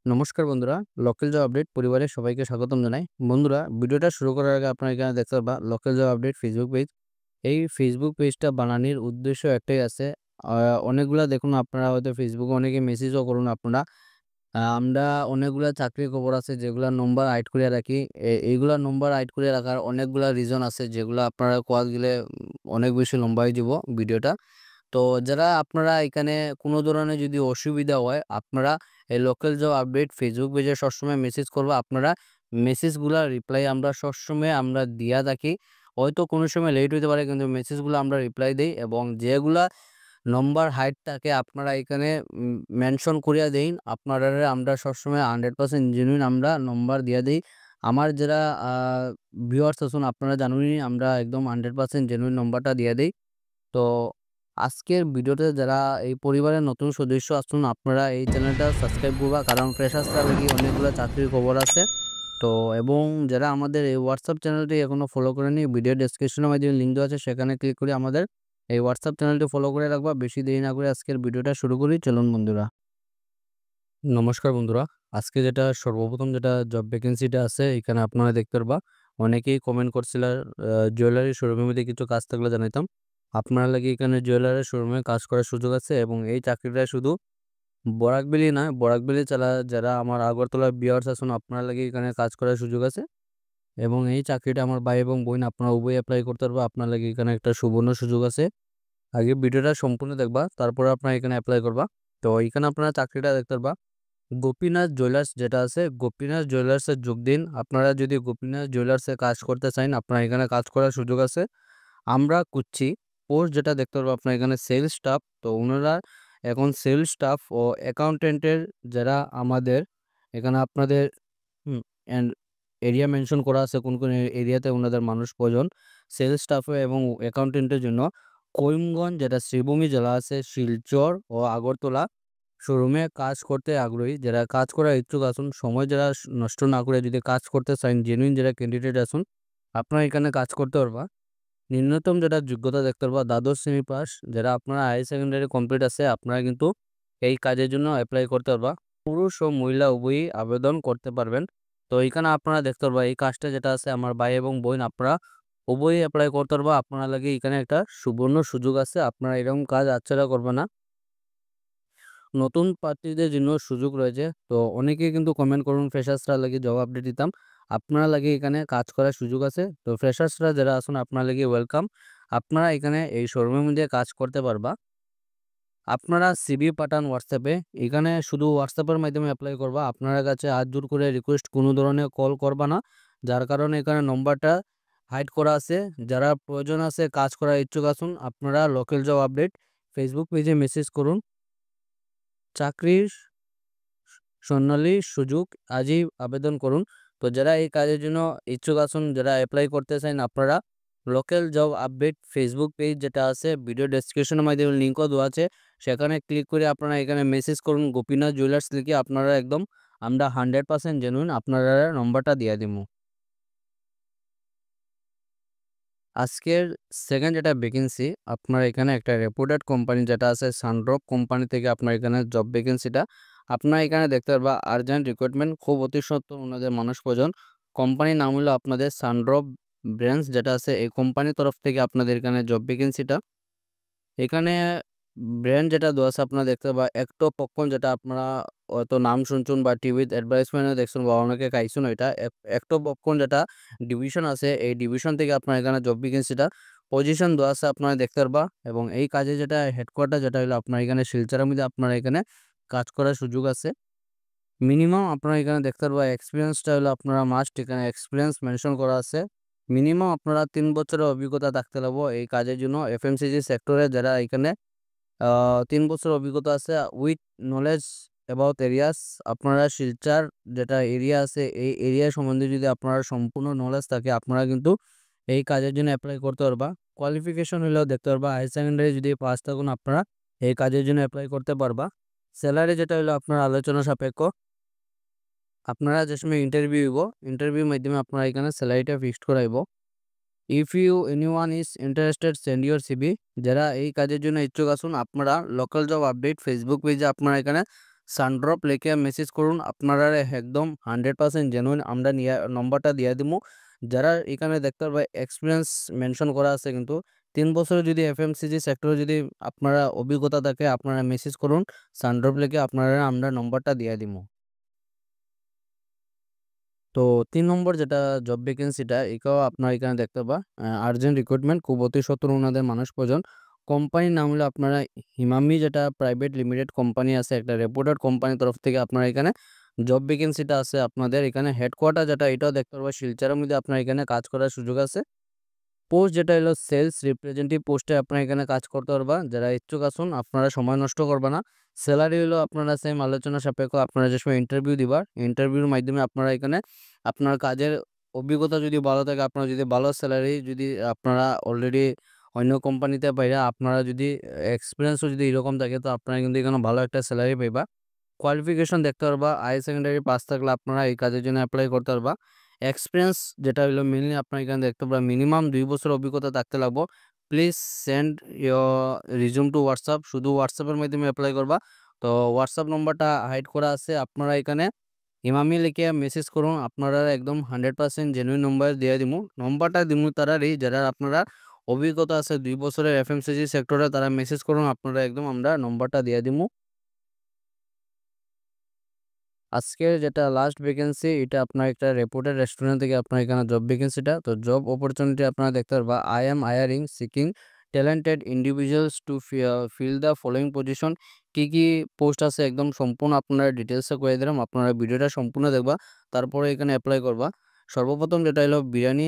নমস্কার বন্ধুরা, local job update পরিবারের সবাইকে স্বাগতম জানাই। বন্ধুরা, ভিডিওটা শুরু করার আগে আপনারা এখানে দেখতে পারবা local job update Facebook page. এই ফেসবুক পেজটা বানানোর উদ্দেশ্য একটাই আছে। আ অনেকগুলা দেখুন আপনারা হয়তো ফেসবুকে অনেকে মেসেজও করুন আপনারা। আমরা অনেকগুলা চাকরির খবর আছে যেগুলা নম্বর হাইড কইরা রাখি। এইগুলা নম্বর হাইড করে রাখার অনেকগুলা রিজন আছে যেগুলা আপনারা কোয়া গেলে অনেক বেশি লম্বা হয়ে যাব ভিডিওটা। তো যারা আপনারা এখানে কোনো ধরনের যদি অসুবিধা হয়, আপনারা এই লোকাল জব আপডেট ফেসবুক পেজে সবসময় মেসেজ করবা। আপনারা মেসেজগুলা রিপ্লাই আমরা সবসময় আমরা দিয়া থাকি। হয়তো কোনো সময় লেট হইতে পারে কিন্তু মেসেজগুলো আমরা রিপ্লাই দেই এবং যেগুলা নম্বর হাইড থাকে আপনারা এখানে মেনশন করিয়া দেইন। আপনারারে আমরা সবসময় 100% জেনুইন আমরা নম্বর দিয়া দেই। আমার যারা ভিউয়ার্স আছেন আপনারা জানেনই আমরা একদম 100% জেনুইন নম্বরটা দিয়া দেই। তো আজকের ভিডিওতে যারা এই পরিবারের নতুন সদস্য আছেন আপনারা এই চ্যানেলটা সাবস্ক্রাইব করবা, কারণ ফ্রেশার্সরা লাগি অনেকগুলো চাকরির খবর আছে। তো এবং যারা আমাদের এই হোয়াটসঅ্যাপ চ্যানেলটি এখনো ফলো করেনি, ভিডিও ডেসক্রিপশনের মাধ্যমে লিঙ্ক দেওয়া আছে, সেখানে ক্লিক করে আমাদের এই হোয়াটসঅ্যাপ চ্যানেলটি ফলো করে রাখবা। বেশি দেরি না করে আজকের ভিডিওটা শুরু করি, চলুন বন্ধুরা। নমস্কার বন্ধুরা, আজকে যেটা সর্বপ্রথম যেটা জব ভ্যাকেন্সিটা আছে এখানে আপনারা দেখতে পারবা। অনেকেই কমেন্ট করছিল জুয়েলারি শোরুমের মধ্যে কিছু কাজ থাকলে জানাইতাম। আপনারা লাগি এখানে জুয়েলারি শোরুমে কাজ করার সুযোগ আছে এবং এই চাকরিটা শুধু বরাকবেলি না, বরাকবেলি যারা আমার আগরতলার ভিউয়ার্স আছেন আপনারা লাগি এখানে কাজ করার সুযোগ আছে এবং এই চাকরিটা আমার ভাই এবং বোন আপনারা উভয় এপ্লাই করতে পারবা। আপনার লাগি এখানে একটা সুবর্ণ সুযোগ আছে। আগে ভিডিওটা সম্পূর্ণ দেখবা, তারপরে আপনারা এখানে এপ্লাই করবা। তো এখানে আপনারা চাকরিটা দেখতে পারবা। গোপীনাথ জুয়েলার্স যেটা আছে, গোপীনাথ জুয়েলার্সে যোগ দিন। আপনারা যদি গোপীনাথ জুয়েলার্সে কাজ করতে চান আপনারা এখানে কাজ করার সুযোগ আছে। আমরা খুঁজছি পোস্ট যেটা দেখতে পারবো আপনার এখানে সেলস স্টাফ। তো ওনারা এখন সেলস স্টাফ ও অ্যাকাউন্টেন্টের যারা আমাদের এখানে আপনাদের অ্যান্ড এরিয়া মেনশন করা আছে কোন কোন এরিয়াতে ওনাদের মানুষ প্রয়োজন সেলস স্টাফ এবং অ্যাকাউন্টেন্টের জন্য। করিমগঞ্জ যেটা শ্রীভূমি জেলা আছে, শিলচর ও আগরতলা শোরুমে কাজ করতে আগ্রহী যারা কাজ করার ইচ্ছুক আছেন, সময় যারা নষ্ট না করে যদি কাজ করতে চান, জেনুইন যারা ক্যান্ডিডেট আছেন আপনারা এখানে কাজ করতে পারবা। ন্যূনতম যেটা যোগ্যতা দেখতে পারবা দ্বাদশ শ্রেণী পাস। যারা আপনারা হায়ার সেকেন্ডারি কমপ্লিট আছে আপনারা কিন্তু এই কাজের জন্য অ্যাপ্লাই করতে পারবা। পুরুষ ও মহিলা উভয়ই আবেদন করতে পারবেন। তো এখানে আপনারা দেখতে পারবা এই কাজটা যেটা আছে আমার ভাই এবং বোন আপনারা উভয়ই অ্যাপ্লাই করতে পারবা। আপনারা লাগে এখানে একটা সুবর্ণ সুযোগ আছে, আপনারা এরকম কাজ আচ্ছাড়া করবে না। নতুন প্রার্থীদের জন্য সুযোগ রয়েছে। তো অনেকেই কিন্তু কমেন্ট করুন ফ্রেশার্সরা লাগে জব আপডেট দিতাম। আপনারা লাগে এখানে কাজ করার সুযোগ আছে। তো ফ্রেশার্সরা যারা আছেন আপনারা লাগে ওয়েলকাম। আপনারা এখানে এই শোরুমের মধ্যে কাজ করতে পারবা। আপনারা সিভি পাঠান হোয়াটসঅ্যাপে। এখানে শুধু হোয়াটসঅ্যাপের মাধ্যমে অ্যাপ্লাই করবা। আপনার কাছে হাত জোর করে রিকোয়েস্ট কোনো ধরনের কল করবা না। যার কারণে এখানে নম্বরটা হাইড করা আছে। যারা প্রয়োজন আছে কাজ করার ইচ্ছুক আছেন আপনারা লোকাল জব আপডেট ফেসবুক পেজে মেসেজ করুন। চাকরির স্বর্ণালী সুযোগ আজই আবেদন করুন। তো যারা এই কাজের জন্য ইচ্ছুক আছেন, যারা অ্যাপ্লাই করতে চান আপনারা local job update Facebook page যেটা আছে ভিডিও ডেসক্রিপশনের মাধ্যমে লিঙ্কও দেওয়া আছে, সেখানে ক্লিক করে আপনারা এখানে মেসেজ করুন গোপীনাথ জুয়েলার্স লিখে। আপনারা একদম আমরা 100% জেনুইন আপনারা নম্বরটা দিয়ে দিব। আজকের সেকেন্ড যেটা ভ্যাকেন্সি আপনার এখানে একটা রেপুটেড কোম্পানি যেটা আছে সানড্রপ কোম্পানি থেকে আপনার এখানে জব ভ্যাকেন্সিটা আপনার এখানে দেখতে পারবা। আর্জেন্ট রিক্রুটমেন্ট, খুব অতি সত্বর ওনাদের মানুষ প্রয়োজন। কোম্পানির নাম হলো আপনাদের সানড্রপ ব্র্যান্ডস যেটা আছে, এই কোম্পানির তরফ থেকে আপনাদের এখানে জব ভ্যাকেন্সিটা। এখানে ব্র্যান্ড যেটা দেওয়া আছে আপনারা দেখতে পাবা একটো পপকর্ন, যেটা আপনারা হয়তো নাম শুনছুন বা টিভিতে অ্যাডভার্টাইজমেন্টে দেখছেন বা অনেকে খাইছেন। এটা একটো পপকর্ন যেটা ডিভিশন আছে, এই ডিভিশন থেকে আপনার এখানে জব ভ্যাকেন্সিটা পজিশন দেওয়া আছে আপনারা দেখতে পারবা। এবং এই কাজে যেটা হেডকোয়ার্টার যেটা হলো আপনার এখানে শিলচরের মধ্যে আপনারা এখানে কাজ করার সুযোগ আছে। মিনিমাম আপনারা এখানে দেখতে পারবা এক্সপিরিয়েন্সটা হলো আপনারা মাস্ট, এখানে এক্সপিরিয়েন্স মেনশন করা আছে। মিনিমাম আপনারা 3 বছরের অভিজ্ঞতা থাকতে লাগবো এই কাজের জন্য। এফএমসিজি সেক্টরে যারা এখানে ৩ বছর অভিজ্ঞতা আছে উইথ নলেজ অ্যাবাউট এরিয়াস। আপনারা শিলচর যেটা এরিয়া আছে এই এরিয়া সম্বন্ধে যদি আপনারা সম্পূর্ণ নলেজ থাকে আপনারা কিন্তু এই কাজের জন্য অ্যাপ্লাই করতে পারবা। কোয়ালিফিকেশন হলেও দেখতে পারবা হায়ার সেকেন্ডারি যদি পাস থাকুন আপনারা এই কাজের জন্য অ্যাপ্লাই করতে পারবা। স্যালারি যেটা হলো আপনার আলোচনা সাপেক্ষ। আপনারা যে সময় ইন্টারভিউ হইব, ইন্টারভিউর মাধ্যমে আপনারা এখানে স্যালারিটা ফিক্সড করাইব। If you anyone is interested send your CV. যারা এই কাজের জন্য ইচ্ছুক আছেন আপনারা লোকাল জব আপডেট ফেসবুক পেজে আপনারা এখানে সানড্রপ লিখে মেসেজ করুন, আপনারা একদম 100% জেনুইন আমরা নম্বরটা দিয়ে দিমু। যারা এখানে দেখতে পারবে এক্সপিরিয়েন্স মেনশন করা আছে, কিন্তু 3 বছরে যদি এফএমসিজি সেক্টরে যদি আপনারা অভিজ্ঞতা থাকে আপনারা মেসেজ করুন, সানড্রপ লিখে আপনারা আমরা নম্বরটা দিয়ে দিমু। তো ৩ নম্বর যেটা জব ভ্যাকেন্সিটা এটাও আপনারা এখানে দেখতে পাবা আর্জেন্ট রিক্রুটমেন্ট, খুব অতি সত্বর ওনাদের মানুষ প্রয়োজন। কোম্পানির নাম হলো আপনারা হিমামি, যেটা প্রাইভেট লিমিটেড কোম্পানি আছে, একটা রেপুটেড কোম্পানির তরফ থেকে আপনারা এখানে জব ভ্যাকেন্সিটা আছে। আপনাদের এখানে হেডকোয়ার্টার যেটা এটাও দেখতে পারবা শিলচরের মধ্যে, আপনার এখানে কাজ করার সুযোগ আছে। পোস্ট যেটা হলো সেলস রিপ্রেজেন্টেটিভ পোস্টে আপনারা এখানে কাজ করতে পারবা। যারা ইচ্ছুক আছেন আপনারা সময় নষ্ট করবা না। স্যালারি হলো আপনারা সেম আলোচনা সাপেক্ষ, আপনারা যে সময় ইন্টারভিউ দিবা ইন্টারভিউর মাধ্যমে আপনারা এখানে আপনার কাজের অভিজ্ঞতা যদি ভালো থাকে, আপনারা যদি ভালো স্যালারি যদি আপনারা অলরেডি অন্য কোম্পানিতে পাইরা, আপনারা যদি এক্সপিরিয়েন্সও যদি এরকম থাকে তো আপনারা কিন্তু এখানে ভালো একটা স্যালারি পাইবা। কোয়ালিফিকেশন দেখতে পারবা, হাই সেকেন্ডারি পাস থাকলে আপনারা এই কাজের জন্য অ্যাপ্লাই করতে পারবা। এক্সপিরিয়েন্স যেটা হলো মেনলি আপনার এখানে দেখতে পারবা মিনিমাম 2 বছর অভিজ্ঞতা থাকতে লাগবো। Please send your resume to WhatsApp, শুধু হোয়াটসঅ্যাপের মাধ্যমে অ্যাপ্লাই করবা। তো হোয়াটসঅ্যাপ নম্বরটা হাইড করা আছে, আপনারা এখানে ইমামি লিখে মেসেজ করুন, আপনারা একদম 100% জেনুইন নম্বর দিয়ে দিমু। নম্বরটা দিমু তারারই যারা আপনারা অভিজ্ঞতা আছে 2 বছরের এফএমসিজি সেক্টরে, তারা মেসেজ করুন, আপনারা একদম আমরা নম্বরটা দিয়ে দিমু। আজকের যেটা লাস্ট ভ্যাকেন্সি এটা আপনার একটা রেপুটেড রেস্টুরেন্ট থেকে আপনার এখানে জব ভ্যাকেন্সিটা। তো জব অপরচুনিটি আপনারা দেখতে পারবা, I am hiring seeking talented individuals to fill the following position. কি কি পোস্ট আছে একদম সম্পূর্ণ আপনারা ডিটেলসে করে দিলাম, আপনারা ভিডিওটা সম্পূর্ণ দেখবা তারপরে এখানে অ্যাপ্লাই করবা। সর্বপ্রথম যেটা হলো বিরিয়ানি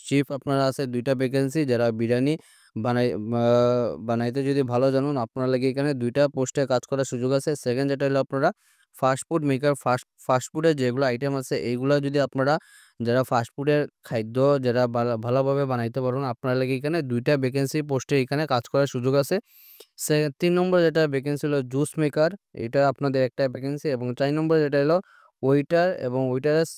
চিফ আপনারা আছে 2টা ভ্যাকেন্সি, যারা বিরিয়ানি বানাই বানাইতে যদি ভালো জানুন আপনারা লাগে এখানে 2টা পোস্টে কাজ করার সুযোগ আছে। সেকেন্ড যেটা হলো আপনারা ফাস্টফুড মেকার, ফাস্টফুডের যেগুলো আইটেম আছে এইগুলা যদি আপনারা যারা ফাস্টফুডের খাদ্য যারা ভালোভাবে বানাইতে পারুন, আপনারা লাগে এখানে 2টা ভ্যাকেন্সি পোস্টে এখানে কাজ করার সুযোগ আছে। 3 নম্বর যেটা ভ্যাকেন্সি হলো জুস মেকার, এটা আপনাদের একটা ভ্যাকেন্সি। এবং 4 নম্বর যেটা হলো ওয়েটার, এবং ওয়েটারের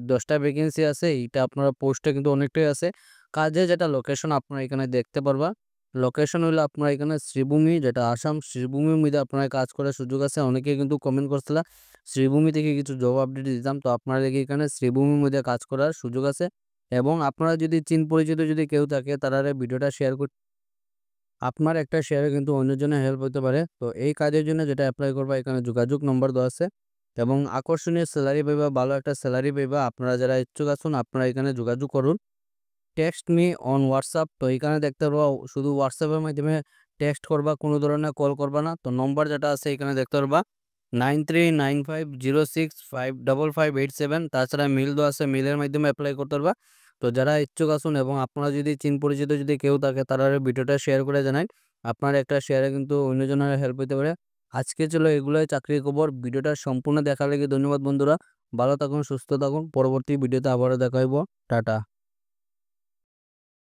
10টা ভ্যাকেন্সি আছে। এইটা আপনারা পোস্টে কিন্তু অনেকটাই আছে। কাজে যেটা লোকেশন আপনারা এখানে দেখতে পারবা, লোকেশন হলো আপনার এখানে শ্রীভূমি, যেটা আসাম শ্রীভূমির মধ্যে আপনার কাজ করার সুযোগ আছে। অনেকে কিন্তু কমেন্ট করছিল শ্রীভূমি থেকে কিছু জব আপডেট দিতাম, তো আপনারা দেখি এখানে শ্রীভূমির মধ্যে কাজ করার সুযোগ আছে। এবং আপনারা যদি চিন পরিচিত যদি কেউ থাকে তারা ভিডিওটা শেয়ার করতে, আপনার একটা শেয়ারে কিন্তু অন্যজনের হেল্প হতে পারে। তো এই কাজের জন্য যেটা অ্যাপ্লাই করবা এখানে যোগাযোগ নম্বর দেওয়া আছে, এবং আকর্ষণীয় স্যালারি পাইবা, ভালো একটা স্যালারি পাইবা। আপনারা যারা ইচ্ছুক আছেন আপনারা এখানে যোগাযোগ করুন। টেক্সট মি অন হোয়াটসঅ্যাপ, তো এখানে দেখতে পারবা শুধু হোয়াটসঅ্যাপের মাধ্যমে টেক্সট করবা, কোনো ধরনের কল করবা না। তো নম্বর যেটা আছে এখানে দেখতে পারবা 9395065587। তাছাড়া মেল দেওয়া আছে, মেলের মাধ্যমে অ্যাপ্লাই করতে পারবা। তো যারা ইচ্ছুক আছেন এবং আপনারা যদি চিন পরিচিত যদি কেউ থাকে তারা ভিডিওটা শেয়ার করে জানাই, আপনার একটা শেয়ারে কিন্তু অন্যজনের হেল্প হতে পারে। আজকে ছিল এগুলোই চাকরির খবর। ভিডিওটা সম্পূর্ণ দেখার লাগে ধন্যবাদ বন্ধুরা। ভালো থাকুন, সুস্থ থাকুন, পরবর্তী ভিডিওতে আবারও দেখা হইব। টাটা।